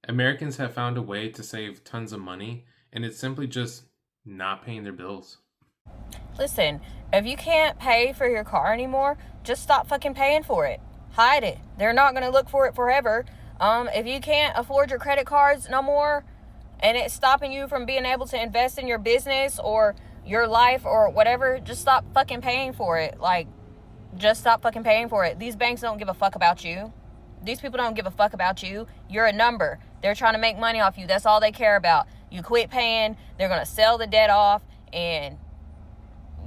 Americans have found a way to save tons of money, and it's simply just not paying their bills. Listen, if you can't pay for your car anymore, just stop fucking paying for it. Hide it. They're not going to look for it forever. If you can't afford your credit cards no more, and it's stopping you from being able to invest in your business or your life or whatever, just stop fucking paying for it. Like, just stop fucking paying for it. These banks don't give a fuck about you. These people don't give a fuck about you. You're a number. They're trying to make money off you. That's all they care about. You quit paying, they're going to sell the debt off, and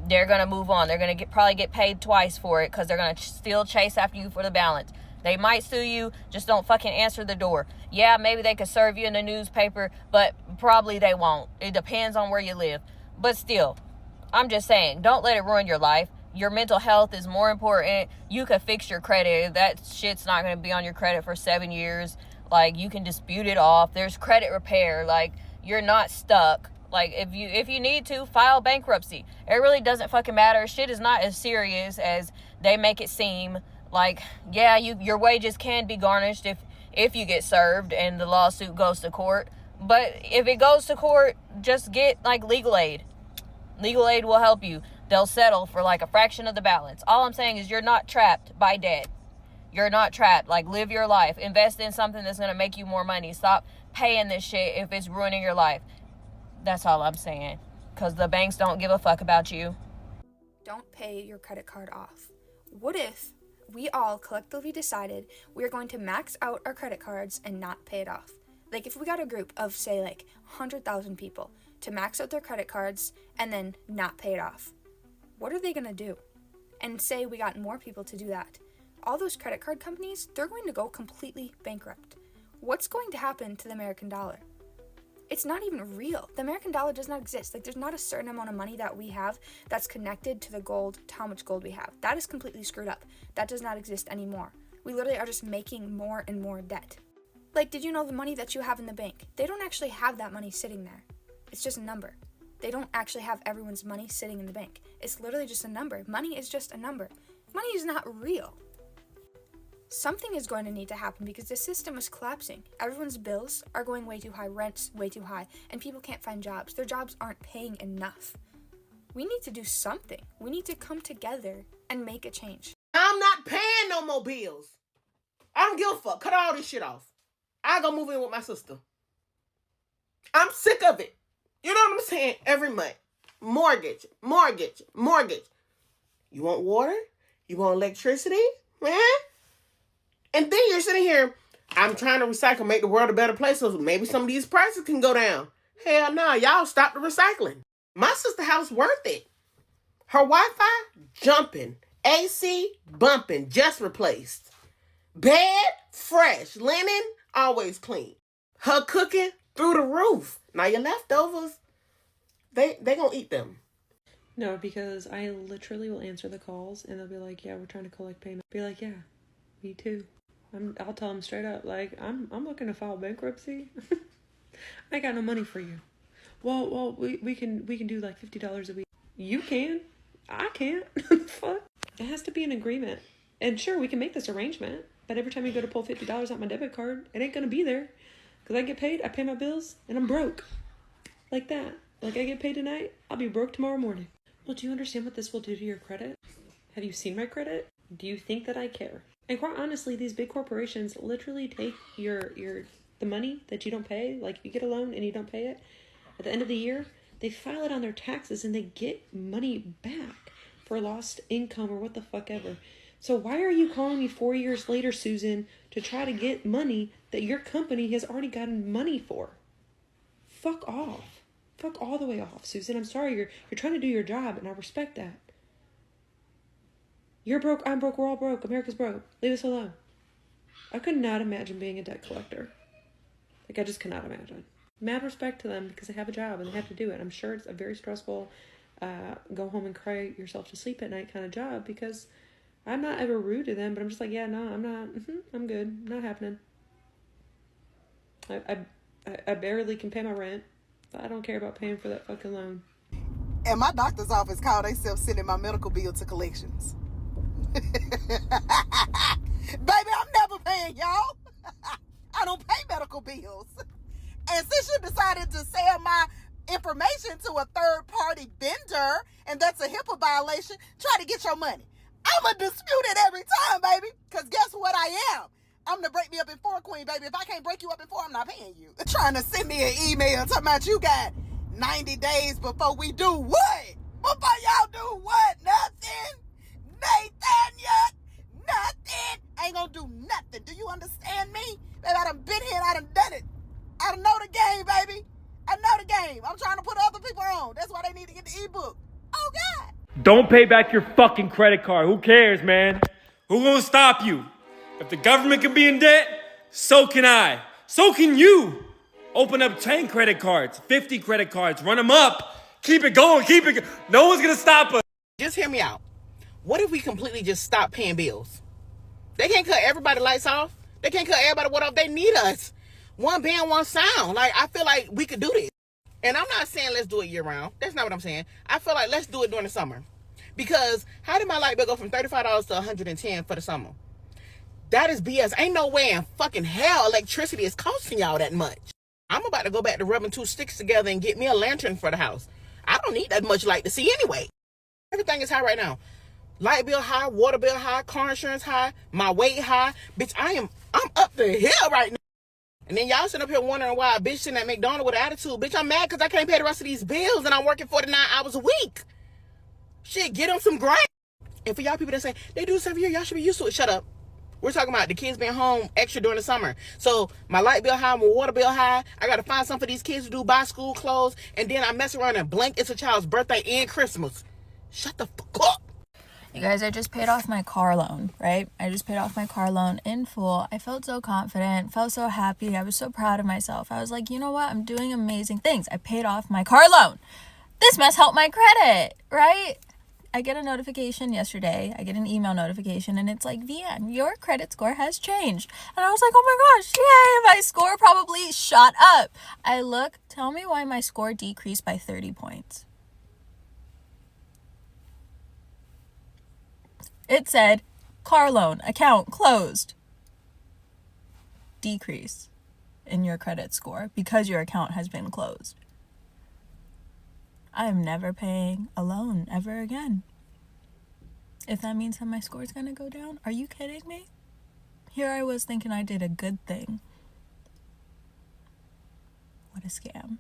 they're going to move on. They're going to probably get paid twice for it because they're going to still chase after you for the balance. They might sue you, just don't fucking answer the door. Yeah, maybe they could serve you in the newspaper, but probably they won't. It depends on where you live. But still, I'm just saying, don't let it ruin your life. Your mental health is more important. You could fix your credit. That shit's not going to be on your credit for 7 years. Like, you can dispute it off. There's credit repair. Like, you're not stuck. Like, if you need to, file bankruptcy. It really doesn't fucking matter. Shit is not as serious as they make it seem. Like, yeah, your wages can be garnished if you get served and the lawsuit goes to court. But if it goes to court, just get, like, legal aid. Legal aid will help you. They'll settle for, like, a fraction of the balance. All I'm saying is you're not trapped by debt. You're not trapped. Like, live your life. Invest in something that's going to make you more money. Stop paying this shit if it's ruining your life. That's all I'm saying. Because the banks don't give a fuck about you. Don't pay your credit card off. What if we all collectively decided we are going to max out our credit cards and not pay it off? Like, if we got a group of, say, like 100,000 people to max out their credit cards and then not pay it off, what are they going to do? And say we got more people to do that. All those credit card companies, they're going to go completely bankrupt. What's going to happen to the American dollar? It's not even real. The American dollar does not exist. Like, there's not a certain amount of money that we have that's connected to the gold, to how much gold we have. That is completely screwed up. That does not exist anymore. We literally are just making more and more debt. Like, did you know the money that you have in the bank? They don't actually have that money sitting there. It's just a number. They don't actually have everyone's money sitting in the bank. It's literally just a number. Money is just a number. Money is not real. Something is going to need to happen because the system is collapsing. Everyone's bills are going way too high, rent's way too high, and people can't find jobs. Their jobs aren't paying enough. We need to do something. We need to come together and make a change. I'm not paying no more bills. I don't give a fuck. Cut all this shit off. I go move in with my sister. I'm sick of it. You know what I'm saying? Every month. Mortgage, mortgage, mortgage. You want water? You want electricity? Man? And then you're sitting here, I'm trying to recycle, make the world a better place, so maybe some of these prices can go down. Hell no, y'all stop the recycling. My sister's house worth it. Her Wi-Fi, jumping. AC, bumping, just replaced. Bed, fresh. Linen, always clean. Her cooking, through the roof. Now your leftovers, they gonna eat them. No, because I literally will answer the calls and they'll be like, yeah, we're trying to collect payment. Be like, yeah, me too. I'll tell them straight up, like, I'm looking to file bankruptcy. I ain't got no money for you. Well, we can do like $50 a week. You can. I can't. Fuck. It has to be an agreement. And sure, we can make this arrangement, but every time you go to pull $50 out my debit card, it ain't gonna be there. Because I get paid, I pay my bills, and I'm broke. Like that. Like, I get paid tonight, I'll be broke tomorrow morning. Well, do you understand what this will do to your credit? Have you seen my credit? Do you think that I care? And quite honestly, these big corporations literally take the money that you don't pay, like if you get a loan and you don't pay it, at the end of the year, they file it on their taxes and they get money back for lost income or what the fuck ever. So why are you calling me 4 years later, Susan, to try to get money that your company has already gotten money for? Fuck off. Fuck all the way off, Susan. I'm sorry, you're trying to do your job, and I respect that. You're broke, I'm broke, we're all broke, America's broke. Leave us alone. I could not imagine being a debt collector. Like, I just cannot imagine. Mad respect to them because they have a job and they have to do it. I'm sure it's a very stressful, go home and cry yourself to sleep at night kind of job, because I'm not ever rude to them, but I'm just like, yeah, no, I'm not, I'm good, not happening. I barely can pay my rent. I don't care about paying for that fucking loan. And my doctor's office called themselves sending my medical bill to collections. Baby, I'm never paying y'all. I don't pay medical medical bills. And since you decided to sell my information to a third-party vendor, and that's a HIPAA violation, try to get your money. I'm going to dispute it every time, baby, because guess what I am? I'm the break me up in four queen, baby. If I can't break you up in four, I'm not paying you. Trying to send me an email talking about you got 90 days before we do what? Before y'all do what? Nothing? Nathaniel? Nothing? Ain't gonna do nothing. Do you understand me? Baby, I done been here and I done done it. I know the game, baby. I know the game. I'm trying to put other people on. That's why they need to get the ebook. Oh, God. Don't pay back your fucking credit card. Who cares, man? Who gonna stop you? If the government can be in debt, so can I. So can you. Open up 10 credit cards, 50 credit cards, run them up. Keep it going, keep it going. No one's gonna stop us. Just hear me out. What if we completely just stop paying bills? They can't cut everybody lights off. They can't cut everybody what off. They need us. One band, one sound. Like, I feel like we could do this. And I'm not saying let's do it year round. That's not what I'm saying. I feel like let's do it during the summer. Because how did my light bill go from $35 to $110 for the summer? That is BS. Ain't no way in fucking hell electricity is costing y'all that much. I'm about to go back to rubbing two sticks together and get me a lantern for the house. I don't need that much light to see anyway. Everything is high right now. Light bill high, water bill high, car insurance high, my weight high. Bitch, I'm up the hill right now. And then y'all sitting up here wondering why a bitch sitting at McDonald's with an attitude. Bitch, I'm mad because I can't pay the rest of these bills and I'm working 49 hours a week. Shit, get them some grind. And for y'all people that say, they do this every year, y'all should be used to it. Shut up. We're talking about the kids being home extra during the summer. So my light bill high, my water bill high. I got to find something for these kids to do, buy school clothes. And then I mess around and blank it's a child's birthday and Christmas. Shut the fuck up. You guys, I just paid off my car loan, right? I just paid off my car loan in full. I felt so confident, felt so happy. I was so proud of myself. I was like, you know what? I'm doing amazing things. I paid off my car loan. This must help my credit, right? I get a notification yesterday. I get an email notification and it's like, Vian, your credit score has changed. And I was like, oh my gosh, yay, my score probably shot up. I look, tell me why my score decreased by 30 points. It said, car loan account closed. Decrease in your credit score because your account has been closed. I'm never paying a loan ever again. If that means that my score is going to go down, are you kidding me? Here I was thinking I did a good thing. What a scam.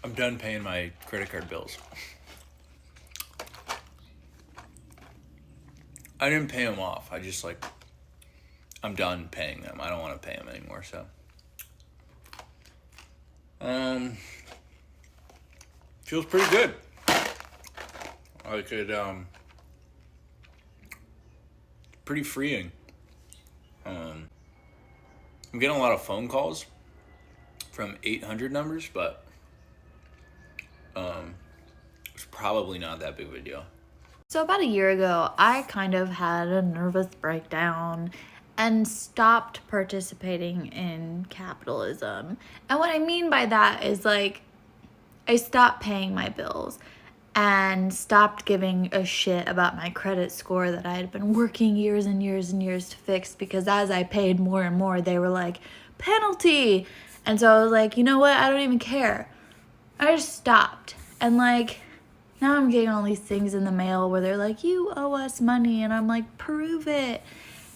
I'm done paying my credit card bills. I didn't pay them off. I'm done paying them. I don't want to pay them anymore, so. Feels pretty good. I could, pretty freeing. I'm getting a lot of phone calls from 800 numbers, but it's probably not that big of a deal. So about a year ago, I kind of had a nervous breakdown and stopped participating in capitalism. And what I mean by that is like, I stopped paying my bills and stopped giving a shit about my credit score that I had been working years and years and years to fix, because as I paid more and more, they were like, penalty. And so I was like, you know what? I don't even care. I just stopped. And like, now I'm getting all these things in the mail where they're like, you owe us money. And I'm like, prove it.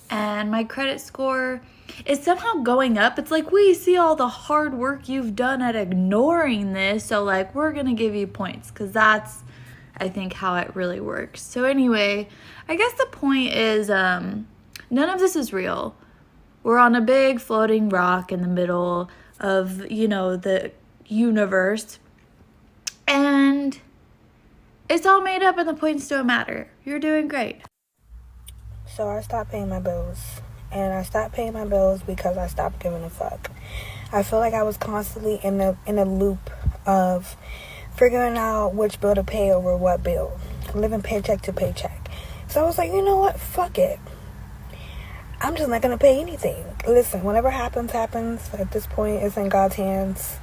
And my credit score is somehow going up. It's like, we see all the hard work you've done at ignoring this. So like, we're going to give you points, because that's, I think, how it really works. So anyway, I guess the point is, none of this is real. We're on a big floating rock in the middle of, you know, the universe. And it's all made up and the points don't matter. You're doing great. So I stopped paying my bills. And I stopped paying my bills because I stopped giving a fuck. I feel like I was constantly in a loop of figuring out which bill to pay over what bill. Living paycheck to paycheck. So I was like, you know what? Fuck it. I'm just not going to pay anything. Listen, whatever happens, happens. At this point, it's in God's hands.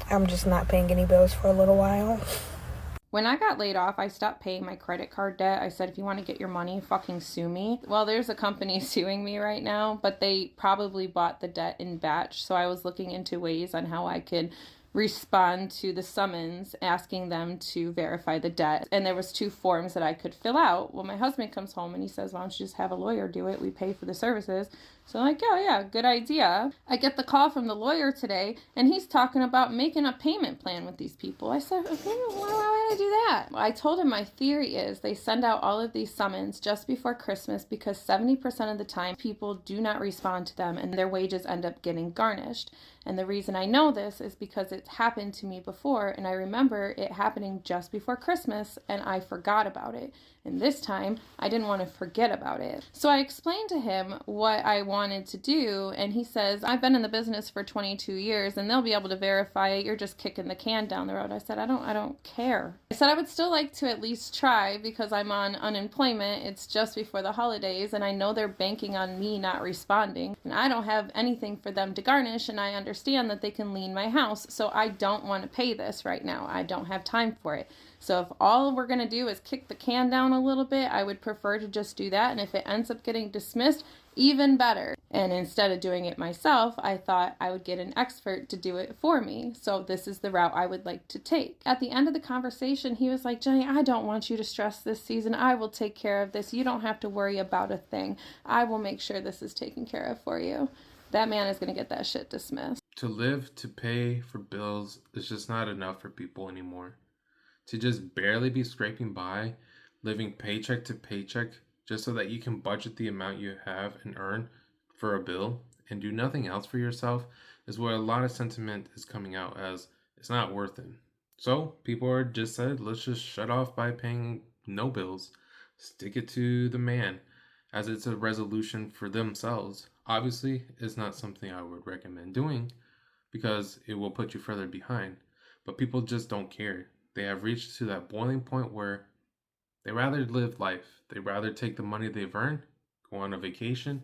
I'm just not paying any bills for a little while. When I got laid off, I stopped paying my credit card debt. I said, if you want to get your money, fucking sue me. Well, there's a company suing me right now, but they probably bought the debt in batch. So I was looking into ways on how I could respond to the summons asking them to verify the debt. And there was 2 forms that I could fill out. Well, my husband comes home and he says, why don't you just have a lawyer do it? We pay for the services. So I'm like, oh yeah, good idea. I get the call from the lawyer today and he's talking about making a payment plan with these people. I said, okay, why would I do that? Well, I told him my theory is they send out all of these summons just before Christmas because 70% of the time people do not respond to them and their wages end up getting garnished. And the reason I know this is because it's happened to me before and I remember it happening just before Christmas and I forgot about it. And this time I didn't want to forget about it. So I explained to him what I wanted to do and he says, I've been in the business for 22 years and they'll be able to verify it. You're just kicking the can down the road. I said, I don't care. I said I would still like to at least try because I'm on unemployment. It's just before the holidays and I know they're banking on me not responding and I don't have anything for them to garnish and I understand that they can lien my house. So I don't want to pay this right now. I don't have time for it. So if all we're going to do is kick the can down a little bit, I would prefer to just do that. And if it ends up getting dismissed, even better. And instead of doing it myself, I thought I would get an expert to do it for me. So this is the route I would like to take. At the end of the conversation, he was like, Jenny, I don't want you to stress this season. I will take care of this. You don't have to worry about a thing. I will make sure this is taken care of for you. That man is going to get that shit dismissed. To live, to pay for bills is just not enough for people anymore. To just barely be scraping by, living paycheck to paycheck, just so that you can budget the amount you have and earn for a bill and do nothing else for yourself is where a lot of sentiment is coming out as it's not worth it. So people are just said, let's just shut off by paying no bills, stick it to the man, as it's a resolution for themselves. Obviously, it's not something I would recommend doing because it will put you further behind, but people just don't care. They have reached to that boiling point where they rather live life. They rather take the money they've earned, go on a vacation,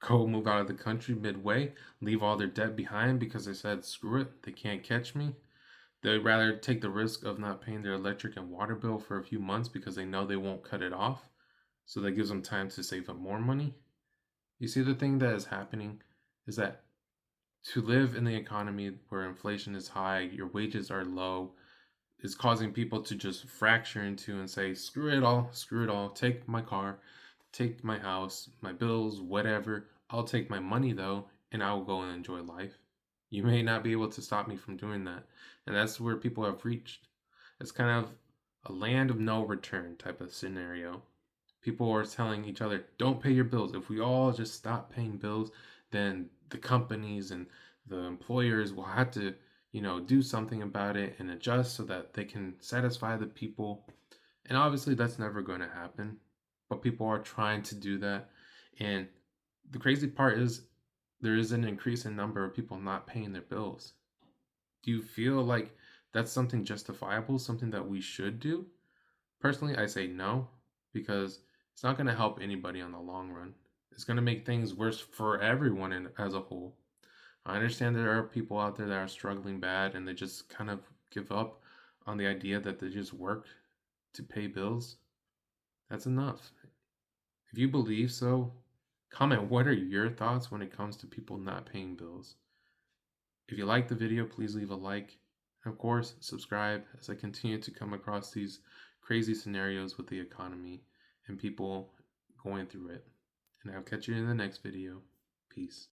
go move out of the country midway, leave all their debt behind because they said, screw it, they can't catch me. They'd rather take the risk of not paying their electric and water bill for a few months because they know they won't cut it off. So that gives them time to save up more money. You see, the thing that is happening is that to live in the economy where inflation is high, your wages are low, is causing people to just fracture into and say, screw it all, take my car, take my house, my bills, whatever. I'll take my money though, and I will go and enjoy life. You may not be able to stop me from doing that. And that's where people have reached. It's kind of a land of no return type of scenario. People are telling each other, don't pay your bills. If we all just stop paying bills, then the companies and the employers will have to do something about it and adjust so that they can satisfy the people. And obviously that's never going to happen, but people are trying to do that. And the crazy part is there is an increase in number of people not paying their bills. Do you feel like that's something justifiable, something that we should do? Personally, I say no, because it's not going to help anybody on the long run. It's going to make things worse for everyone as a whole. I understand there are people out there that are struggling bad and they just kind of give up on the idea that they just work to pay bills. That's enough. If you believe so, comment what are your thoughts when it comes to people not paying bills. If you like the video, please leave a like. And of course, subscribe as I continue to come across these crazy scenarios with the economy and people going through it. And I'll catch you in the next video. Peace.